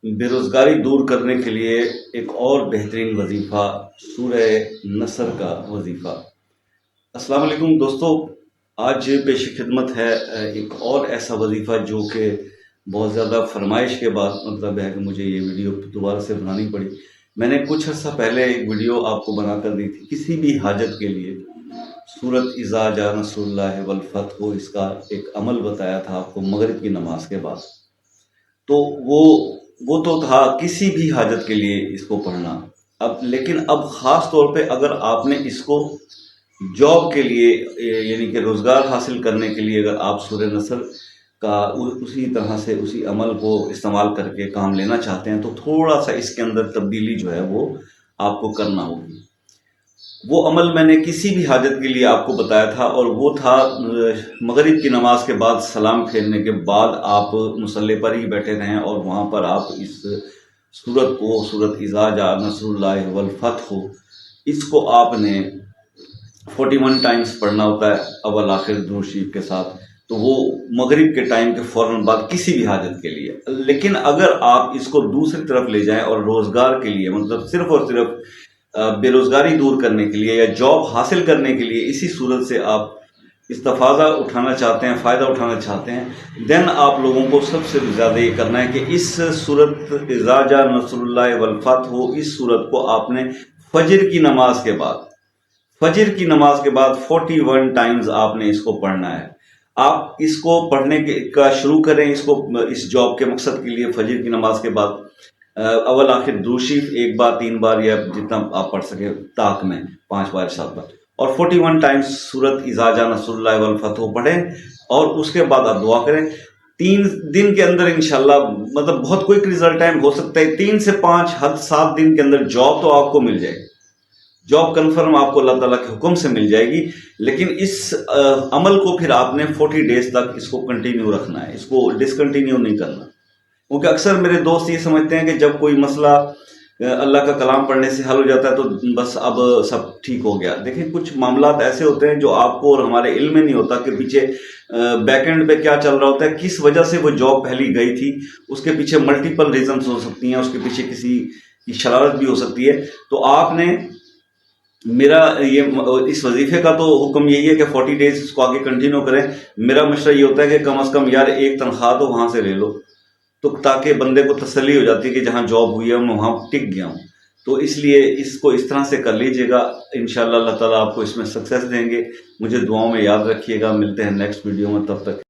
بے روزگاری دور کرنے کے لیے ایک اور بہترین وظیفہ سورہ نصر کا وظیفہ۔ السلام علیکم دوستو، آج پیش خدمت ہے ایک اور ایسا وظیفہ جو کہ بہت زیادہ فرمائش کے بعد مطلب ہے کہ مجھے یہ ویڈیو دوبارہ سے بنانی پڑی۔ میں نے کچھ عرصہ پہلے ایک ویڈیو آپ کو بنا کر دی تھی کسی بھی حاجت کے لیے، سورۃ اذا جاء نصر اللہ والفتح، اس کا ایک عمل بتایا تھا آپ کو مغرب کی نماز کے بعد۔ تو وہ تو تھا کسی بھی حاجت کے لیے اس کو پڑھنا۔ لیکن اب خاص طور پہ اگر آپ نے اس کو جاب کے لیے یعنی کہ روزگار حاصل کرنے کے لیے اگر آپ سورہ نصر کا اسی طرح سے اسی عمل کو استعمال کر کے کام لینا چاہتے ہیں تو تھوڑا سا اس کے اندر تبدیلی جو ہے وہ آپ کو کرنا ہوگی۔ وہ عمل میں نے کسی بھی حاجت کے لیے آپ کو بتایا تھا، اور وہ تھا مغرب کی نماز کے بعد سلام پھیرنے کے بعد آپ مصلی پر ہی بیٹھے رہیں اور وہاں پر آپ اس سورت کو، سورۃ اذا جاء نصر اللہ والفتح، اس کو آپ نے 41 ٹائمز پڑھنا ہوتا ہے اول آخر درود شریف کے ساتھ۔ تو وہ مغرب کے ٹائم کے فوراً بعد کسی بھی حاجت کے لیے۔ لیکن اگر آپ اس کو دوسری طرف لے جائیں اور روزگار کے لیے مطلب صرف اور صرف بے روزگاری دور کرنے کے لیے یا جاب حاصل کرنے کے لیے اسی صورت سے آپ استفادہ اٹھانا چاہتے ہیں، فائدہ اٹھانا چاہتے ہیں، دین آپ لوگوں کو سب سے زیادہ یہ کرنا ہے کہ اس سورۃ اذا جاء نصر اللہ والفتح، اس سورت کو آپ نے فجر کی نماز کے بعد 41 ٹائمز آپ نے اس کو پڑھنا ہے۔ آپ اس کو پڑھنے کا شروع کریں، اس جاب کے مقصد کے لیے فجر کی نماز کے بعد اول آخر درود شریف 1 بار 3 بار یا جتنا آپ پڑھ سکیں طاق میں 5 بار 7 بار، اور 41 ٹائمز سورۃ اذا جاء نصر اللہ والفتح پڑھیں، اور اس کے بعد آپ دعا کریں۔ 3 دن کے اندر انشاءاللہ مطلب بہت کوئک ریزلٹ ٹائم ہو سکتا ہے، 3 سے 5 حد 7 دن کے اندر جاب تو آپ کو مل جائے گی، جاب کنفرم آپ کو اللہ تعالیٰ کے حکم سے مل جائے گی۔ لیکن اس عمل کو پھر آپ نے 40 ڈیز تک اس کو کنٹینیو رکھنا ہے، اس کو ڈسکنٹینیو نہیں کرنا، کیونکہ اکثر میرے دوست یہ سمجھتے ہیں کہ جب کوئی مسئلہ اللہ کا کلام پڑھنے سے حل ہو جاتا ہے تو بس اب سب ٹھیک ہو گیا۔ دیکھیں کچھ معاملات ایسے ہوتے ہیں جو آپ کو اور ہمارے علم میں نہیں ہوتا کہ پیچھے بیک اینڈ پہ کیا چل رہا ہوتا ہے، کس وجہ سے وہ جاب پہلی گئی تھی، اس کے پیچھے ملٹیپل ریزنز ہو سکتی ہیں، اس کے پیچھے کسی کی شرارت بھی ہو سکتی ہے۔ تو آپ نے میرا اس وظیفے کا تو حکم یہی ہے کہ 40 ڈیز اس کو آگے کنٹینیو کریں۔ میرا مشورہ یہ ہوتا ہے کہ کم از کم یار ایک تنخواہ تو وہاں سے لے لو، تو تاکہ بندے کو تسلی ہو جاتی ہے کہ جہاں جاب ہوئی ہے میں وہاں ٹک گیا ہوں۔ تو اس لیے اس کو اس طرح سے کر لیجئے گا، انشاءاللہ اللہ تعالیٰ آپ کو اس میں سکسیس دیں گے۔ مجھے دعاؤں میں یاد رکھیے گا، ملتے ہیں نیکسٹ ویڈیو میں، تب تک